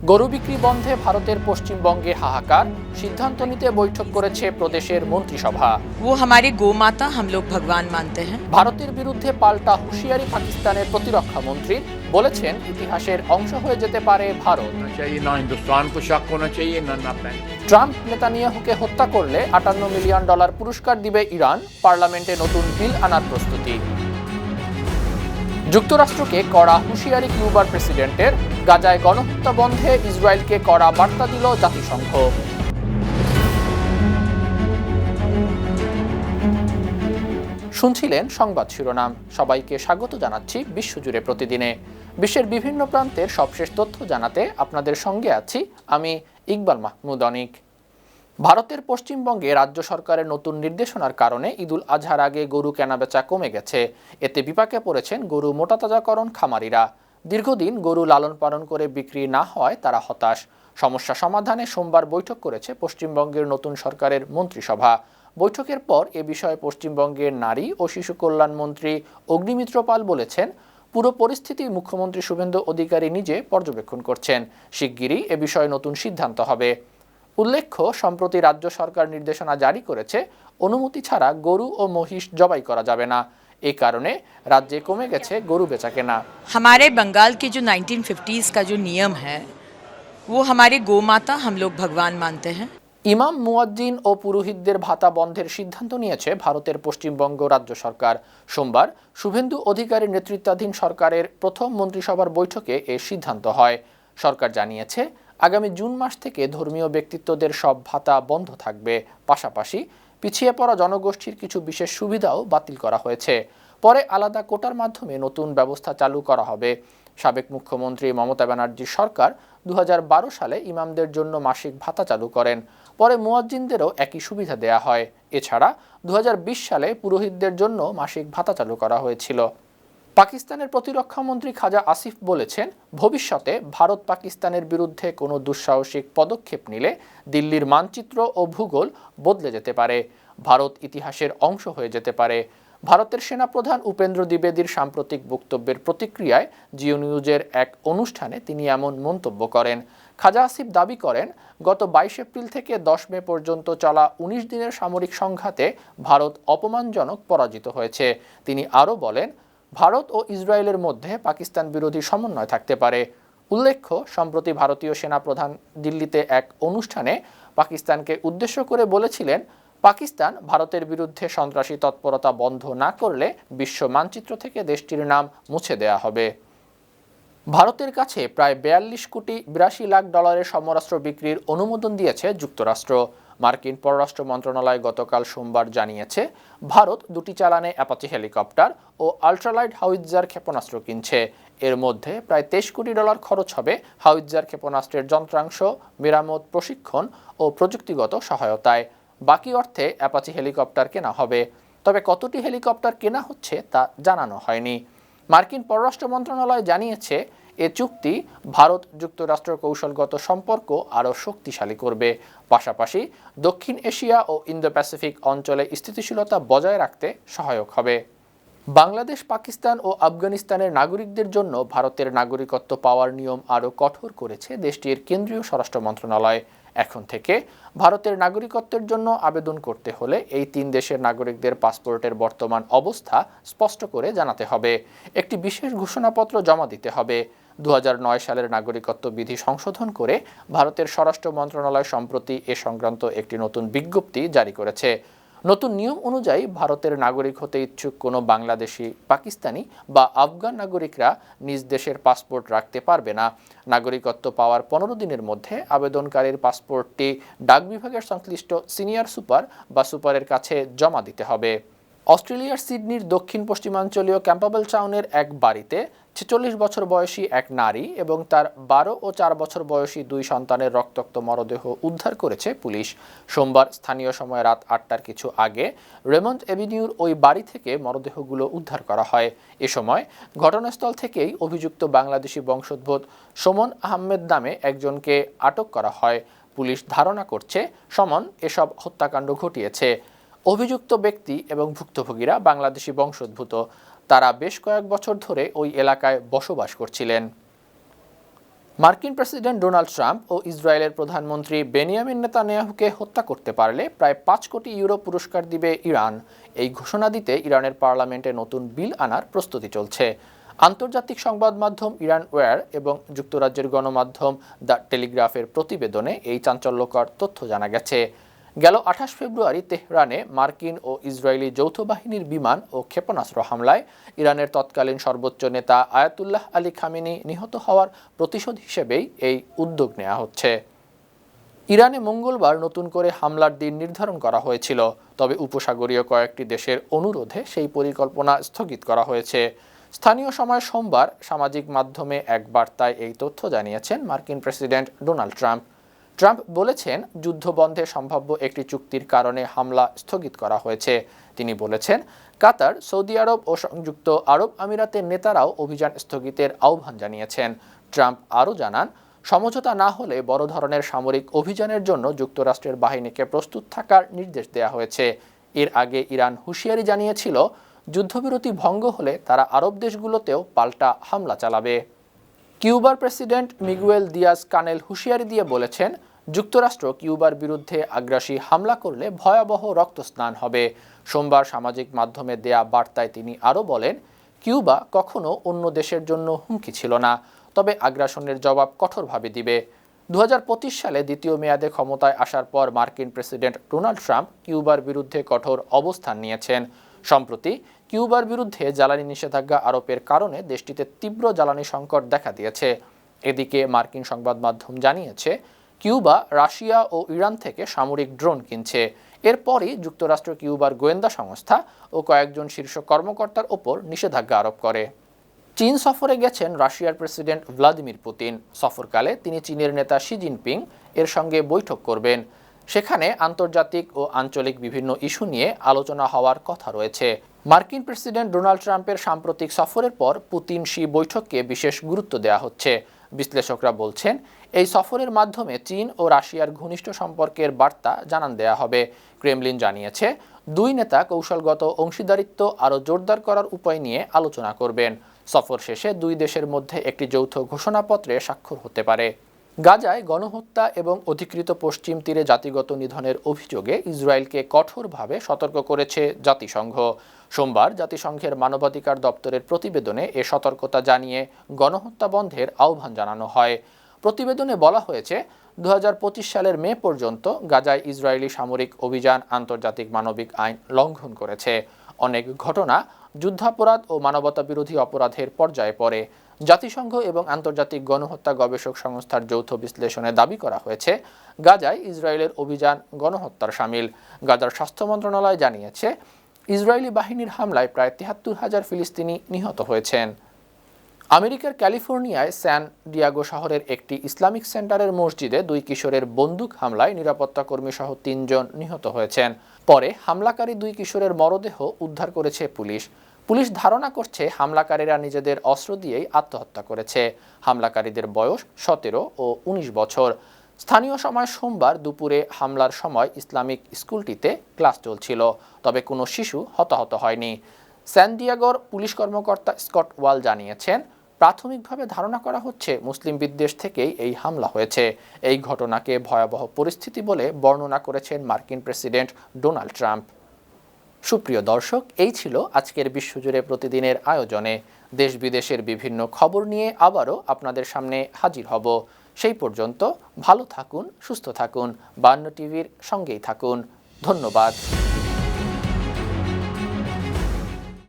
গরু বিক্রি বন্ধে ভারতের পশ্চিমবঙ্গে হাহাকার, সিদ্ধান্ত নিতে বৈঠক করেছে প্রদেশের মন্ত্রিসভা। वो हमारी गौ माता हम लोग भगवान मानते हैं। ভারতের বিরুদ্ধে পাল্টা হুঁশিয়ারি পাকিস্তানের প্রতিরক্ষা মন্ত্রী, বলেছেন ইতিহাসের অংশ হয়ে যেতে পারে ভারত। ना हिंदुस्तान को शक होना चाहिए ना अपने। ট্রাম্প নেতানিয়াহুকে হত্যা করলে $58 মিলিয়ন পুরস্কার দিবে ইরান, পার্লামেন্টে নতুন বিল আনার প্রস্তুতি। যুক্তরাষ্ট্রকে কড়া হুঁশিয়ারি কিউবার প্রেসিডেন্টের, গাজায় গণহত্যা বন্ধে ইসরায়েলকে কড়া বার্তা দিল জাতিসংঘ। শুনছিলেন সংবাদ শিরোনাম। সবাইকে স্বাগত জানাচ্ছি বিশ্বজুড়ে প্রতিদিনে। বিশ্বের বিভিন্ন প্রান্তের সবশেষ তথ্য জানাতে আপনাদের সঙ্গে আছি আমি ইকবাল মাহমুদ অনিক। ভারতের পশ্চিমবঙ্গে রাজ্য সরকারের নতুন নির্দেশনার কারণে ঈদুল আজহার আগে গরু কেনাবেচা কমে গেছে। এতে বিপাকে পড়েছেন গরু মোটাতাজাকরণ খামারিরা। দীর্ঘদিন গরু লালন পালন করে বিক্রি না হওয়ায় তারা হতাশ। সমস্যা সমাধানে সোমবার বৈঠক করেছে পশ্চিমবঙ্গের নতুন সরকারের মন্ত্রিসভা। বৈঠকের পর এ বিষয়ে পশ্চিমবঙ্গের নারী ও শিশু কল্যাণ মন্ত্রী অগ্নিমিত্র পাল বলেছেন, পুরো পরিস্থিতি মুখ্যমন্ত্রী শুভেন্দু অধিকারী নিজে পর্যবেক্ষণ করছেন। শিগগিরই এ বিষয়ে নতুন সিদ্ধান্ত হবে। উল্লেখ্য, সম্প্রতি রাজ্য সরকার নির্দেশনা জারি করেছে, অনুমতি ছাড়া গরু ও মহিষ জবাই করা যাবে না। এই কারণে রাজ্যে কমে গেছে গরু বেচাকেনা। हमारे बंगाल के जो 1950s का जो नियम है वो हमारी गौ माता हम लोग भगवान मानते हैं। ইমাম, মুয়াজ্জিন ও পুরোহিতদের ভাতা বন্ধের সিদ্ধান্ত নিয়েছে ভারতের পশ্চিমবঙ্গ রাজ্য সরকার। সোমবার শুভেন্দু অধিকারীর নেতৃত্বাধীন সরকারের প্রথম মন্ত্রিসভার বৈঠকে এ সিদ্ধান্ত হয়। সরকার জানিয়েছে, আগামী জুন মাস থেকে ধর্মীয় ব্যক্তিত্বদের সব ভাতা বন্ধ থাকবে। পাশাপাশি পিছিয়ে পড়া জনগোষ্ঠীর কিছু বিশেষ সুবিধাও বাতিল করা হয়েছে। পরে আলাদা কোটার মাধ্যমে নতুন ব্যবস্থা চালু করা হবে। সাবেক মুখ্যমন্ত্রী মমতা ব্যানার্জির সরকার 2012 সালে ইমামদের জন্য মাসিক ভাতা চালু করেন। পরে মুয়াজ্জিনদেরও একই সুবিধা দেয়া হয়। এছাড়া 2020 সালে পুরোহিতদের জন্য মাসিক ভাতা চালু করা হয়েছিল। পাকিস্তানের প্রতিরক্ষা মন্ত্রী খাজা আসিফ বলেছেন, ভবিষ্যতে ভারত পাকিস্তানের বিরুদ্ধে কোনো দুঃসাহসিক পদক্ষেপ নিলে দিল্লির মানচিত্র ও ভূগোল বদলে যেতে পারে। ভারত ইতিহাসের অংশ হয়ে যেতে পারে। ভারতের সেনাপ্রধান উপেন্দ্র দ্বিবেদীর সাম্প্রতিক বক্তব্যের প্রতিক্রিয়ায় জিও নিউজের এক অনুষ্ঠানে তিনি এমন মন্তব্য করেন। খাজা আসিফ দাবি করেন, গত 22 এপ্রিল থেকে 10 মে পর্যন্ত চলা 19 দিনের সামরিক সংঘাতে ভারত অপমানজনক পরাজিত হয়েছে। তিনি আরও বলেন, ভারত ও ইসরায়েলের মধ্যে পাকিস্তান বিরোধী সমন্বয় থাকতে পারে। উল্লেখ্য, সম্প্রতি ভারতীয় সেনাপ্রধান দিল্লিতে এক অনুষ্ঠানে পাকিস্তানকে উদ্দেশ্য করে বলেছিলেন, পাকিস্তান ভারতের বিরুদ্ধে সন্ত্রাসী তৎপরতা বন্ধ না করলে বিশ্ব মানচিত্র থেকে দেশটির নাম মুছে দেয়া হবে। ভারতের কাছে প্রায় 42 কোটি 82 লাখ ডলারের সমরাস্ত্র বিক্রির অনুমোদন দিয়েছে যুক্তরাষ্ট্র। মার্কিন পররাষ্ট্র মন্ত্রণালয় গতকাল সোমবার জানিয়েছে, ভারত 2টি চালানে অ্যাপাচি হেলিকপ্টার ও আল্ট্রালাইট হাউইৎজার ক্ষেপণাস্ত্র কিনছে। এর মধ্যে প্রায় 23 কোটি ডলার খরচ হবে হাউইৎজার ক্ষেপণাস্ত্রের যন্ত্রাংশ, মেরামত, প্রশিক্ষণ ও প্রযুক্তিগত সহায়তায়। বাকি অর্থে অ্যাপাচি হেলিকপ্টার কেনা হবে। তবে কতটি হেলিকপ্টার কেনা হচ্ছে তা জানানো হয়নি। মার্কিন পররাষ্ট্র মন্ত্রণালয় জানিয়েছে, এ চুক্তি ভারত যুক্তরাষ্ট্র কৌশলগত সম্পর্ক আরও শক্তিশালী করবে। পাশাপাশি দক্ষিণ এশিয়া ও ইন্দো প্যাসিফিক অঞ্চলে স্থিতিশীলতা বজায় রাখতে সহায়ক হবে। বাংলাদেশ, পাকিস্তান ও আফগানিস্তানের নাগরিকদের জন্য ভারতের নাগরিকত্ব পাওয়ার নিয়ম আরও কঠোর করেছে দেশটির কেন্দ্রীয় স্বরাষ্ট্র মন্ত্রণালয়। এখন থেকে ভারতের নাগরিকত্বের জন্য আবেদন করতে হলে এই 3 দেশের নাগরিকদের পাসপোর্টের বর্তমান অবস্থা স্পষ্ট করে জানাতে হবে। একটি বিশেষ ঘোষণাপত্র জমা দিতে হবে। 2009 সালের নাগরিকত্ব বিধি সংশোধন করে ভারতের স্বরাষ্ট্র মন্ত্রণালয় সম্প্রতি এ সংক্রান্ত একটি নতুন বিজ্ঞপ্তি জারি করেছে। নতুন নিয়ম অনুযায়ী ভারতের নাগরিক হতে ইচ্ছুক কোনো বাংলাদেশি, পাকিস্তানি বা আফগান নাগরিকরা নিজ দেশের পাসপোর্ট রাখতে পারবে না। নাগরিকত্ব পাওয়ার 15 দিনের মধ্যে আবেদনকারীর পাসপোর্টটি ডাক বিভাগের সংশ্লিষ্ট সিনিয়র সুপার বা সুপারের কাছে জমা দিতে হবে। অস্ট্রেলিয়ার সিডনির দক্ষিণ পশ্চিমাঞ্চলীয় ক্যাম্পবেল টাউনের এক বাড়িতে 46 বছর বয়সী এক নারী এবং তার 12 ও 4 বছর বয়সী 2 সন্তানের রক্তাক্ত মরদেহ উদ্ধার করেছে পুলিশ। সোমবার স্থানীয় সময় রাত 8টার কিছু আগে রেমন্ড এভিনিউর ওই বাড়ি থেকে মরদেহগুলো উদ্ধার করা হয়। এ সময় ঘটনাস্থল থেকেই অভিযুক্ত বাংলাদেশি বংশোদ্ভূত সুমন আহমেদ নামে একজনকে আটক করা হয়। পুলিশ ধারণা করছে, সুমন এসব হত্যাকাণ্ড ঘটিয়েছে। অভিযুক্ত ব্যক্তি এবং ভুক্তভোগীরা বাংলাদেশি বংশোদ্ভূত। তারা বেশ কয়েক বছর ধরে ওই এলাকায় বসবাস করছিলেন। মার্কিন প্রেসিডেন্ট ডোনাল্ড ট্রাম্প ও ইসরায়েলের প্রধানমন্ত্রী বেনিয়ামিন নেতানিয়াহুকে হত্যা করতে পারলে প্রায় ৫ কোটি ইউরো পুরস্কার দিবে ইরান। এই ঘোষণা দিতে ইরানের পার্লামেন্টে নতুন বিল আনার প্রস্তুতি চলছে। আন্তর্জাতিক সংবাদ মাধ্যম ইরান ওয়্যার এবং যুক্তরাজ্যের গণমাধ্যম দ্য টেলিগ্রাফের প্রতিবেদনে এই চাঞ্চল্যকর তথ্য জানা গেছে। গেল ২৮ ফেব্রুয়ারি তেহরানে মার্কিন ও ইসরায়েলি যৌথ বাহিনীর বিমান ও ক্ষেপণাস্ত্র হামলায় ইরানের তৎকালীন সর্বোচ্চ নেতা আয়াতুল্লাহ আলী খামেনি নিহত হওয়ার প্রতিশোধ হিসেবেই এই উদ্যোগ নেওয়া হচ্ছে। ইরানে মঙ্গলবার নতুন করে হামলার দিন নির্ধারণ করা হয়েছিল, তবে উপসাগরীয় কয়েকটি দেশের অনুরোধে সেই পরিকল্পনা স্থগিত করা হয়েছে। স্থানীয় সময় সোমবার সামাজিক মাধ্যমে এক বার্তায় এই তথ্য জানিয়েছেন মার্কিন প্রেসিডেন্ট ডোনাল্ড ট্রাম্প। ট্রাম্প বলেছেন, যুদ্ধবন্ধে সম্ভাব্য একটি চুক্তির কারণে হামলা স্থগিত করা হয়েছে। তিনি বলেছেন, কাতার, সৌদি আরব ও সংযুক্ত আরব আমিরাতের নেতারাও অভিযান স্থগিতের আহ্বান জানিয়েছেন। ট্রাম্প আরও জানান, সমঝোতা না হলে বড় ধরনের সামরিক অভিযানের জন্য যুক্তরাষ্ট্রের বাহিনীকে প্রস্তুত থাকার নির্দেশ দেওয়া হয়েছে। এর আগে ইরান হুঁশিয়ারি জানিয়েছিল, যুদ্ধবিরতি ভঙ্গ হলে তারা আরব দেশগুলোতেও পাল্টা হামলা চালাবে। কিউবার প্রেসিডেন্ট মিগুয়েল দিয়াজ কানেল হুঁশিয়ারি দিয়ে বলেছেন, যুক্তরাষ্ট্র কিউবার বিরুদ্ধে আগ্রাসী হামলা করলে ভয়াবহ রক্তস্নান হবে। সোমবার সামাজিক মাধ্যমে দেয়া বার্তায় তিনি আরও বলেন, কিউবা কখনো অন্য দেশের জন্য হুমকি ছিল না, তবে আগ্রাসনের জবাব কঠোরভাবে দিবে। ২০২৫ সালে দ্বিতীয় মেয়াদে ক্ষমতায় আসার পর মার্কিন প্রেসিডেন্ট ডোনাল্ড ট্রাম্প কিউবার বিরুদ্ধে কঠোর অবস্থান নিয়েছেন। সম্প্রতি কিউবার বিরুদ্ধে জ্বালানি নিষেধাজ্ঞা আরোপের কারণে দেশটিতে তীব্র জ্বালানি সংকট দেখা দিয়েছে। এদিকে মার্কিন সংবাদ মাধ্যম জানিয়েছে, কিউবা রাশিয়া ও ইরান থেকে সামরিক ড্রোন কিনছে। এরপরই যুক্তরাষ্ট্র কিউবার গোয়েন্দা সংস্থা ও কয়েকজন শীর্ষ কর্মকর্তার ওপর নিষেধাজ্ঞা আরোপ করে। চীন সফরে গেছেন রাশিয়ার প্রেসিডেন্ট ভ্লাদিমির পুতিন। সফরকালে তিনি চীনের নেতা শি জিনপিং এর সঙ্গে বৈঠক করবেন। সেখানে আন্তর্জাতিক ও আঞ্চলিক বিভিন্ন ইস্যু নিয়ে আলোচনা হওয়ার কথা রয়েছে। মার্কিন প্রেসিডেন্ট ডোনাল্ড ট্রাম্পের সাম্প্রতিক সফরের পর পুতিন শি বৈঠককে বিশেষ গুরুত্ব দেওয়া হচ্ছে। বিশ্লেষকরা বলছেন, এই সফরের মাধ্যমে চীন ও রাশিয়ার ঘনিষ্ঠ সম্পর্কের বার্তা জানান দেওয়া হবে। ক্রেমলিন জানিয়েছে, দুই নেতা কৌশলগত অংশীদারিত্ব আরও জোরদার করার উপায় নিয়ে আলোচনা করবেন। সফর শেষে দুই দেশের মধ্যে একটি যৌথ ঘোষণাপত্রে স্বাক্ষর হতে পারে। গাজায় গণহত্যা এবং অধিকৃত পশ্চিম তীরে জাতিগত নিধনের অভিযোগে ইসরায়েলকে কঠোরভাবে সতর্ক করেছে জাতিসংঘ। সোমবার জাতিসংঘের মানবাধিকার দপ্তরের প্রতিবেদনে এ সতর্কতা জানিয়ে গণহত্যা বন্ধের আহ্বান জানানো হয়। প্রতিবেদনে বলা হয়েছে, ২০২৫ সালের মে পর্যন্ত গাজায় ইসরায়েলি সামরিক অভিযান আন্তর্জাতিক মানবিক আইন লঙ্ঘন করেছে। অনেক ঘটনা যুদ্ধাপরাধ ও মানবতাবিরোধী অপরাধের পর্যায়ে পড়ে। জাতিসংঘ এবং আন্তর্জাতিক গণহত্যা গবেষক সংস্থার যৌথ বিশ্লেষণে দাবি করা হয়েছে, গাজায় ইসরায়েলের অভিযান গণহত্যার শামিল। গাজার স্বাস্থ্য মন্ত্রণালয় জানিয়েছে, ইসরায়েলি বাহিনীর হামলায় প্রায় ৭৩,০০০ ফিলিস্তিনি নিহত হয়েছেন। আমেরিকার ক্যালিফোর্নিয়ায় স্যান ডিয়াগো শহরের একটি ইসলামিক সেন্টারের মসজিদে দুই কিশোরের বন্দুক হামলায় নিরাপত্তা কর্মী সহ ৩ জন নিহত হয়েছেন। পরে হামলাকারী দুই কিশোরের মরদেহ উদ্ধার করেছে পুলিশ। পুলিশ ধারণা করছে হামলাকারীরা নিজেদের অস্ত্র দিয়েই আত্মহত্যা করেছে। হামলাকারীদের বয়স ১৭ ও ১৯ বছর। স্থানীয় সময় সোমবার দুপুরে হামলার সময় ইসলামিক স্কুলটিতে ক্লাস চলছিল, তবে কোনো শিশু হতাহত হয়নি। স্যান ডিয়াগোর পুলিশ কর্মকর্তা স্কট ওয়াল জানিয়েছেন, প্রাথমিকভাবে ধারণা করা হচ্ছে মুসলিম বিদ্বেষ থেকেই এই হামলা হয়েছে। এই ঘটনাকে ভয়াবহ পরিস্থিতি বলে বর্ণনা করেছেন মার্কিন প্রেসিডেন্ট ডোনাল্ড ট্রাম্প। সুপ্রিয় দর্শক, এই ছিল আজকের বিশ্বজুড়ে প্রতিদিনের আয়োজনে। দেশ বিদেশের বিভিন্ন খবর নিয়ে আবারও আপনাদের সামনে হাজির হব। সেই পর্যন্ত ভালো থাকুন, সুস্থ থাকুন, ৫২ টিভির সঙ্গেই থাকুন। ধন্যবাদ।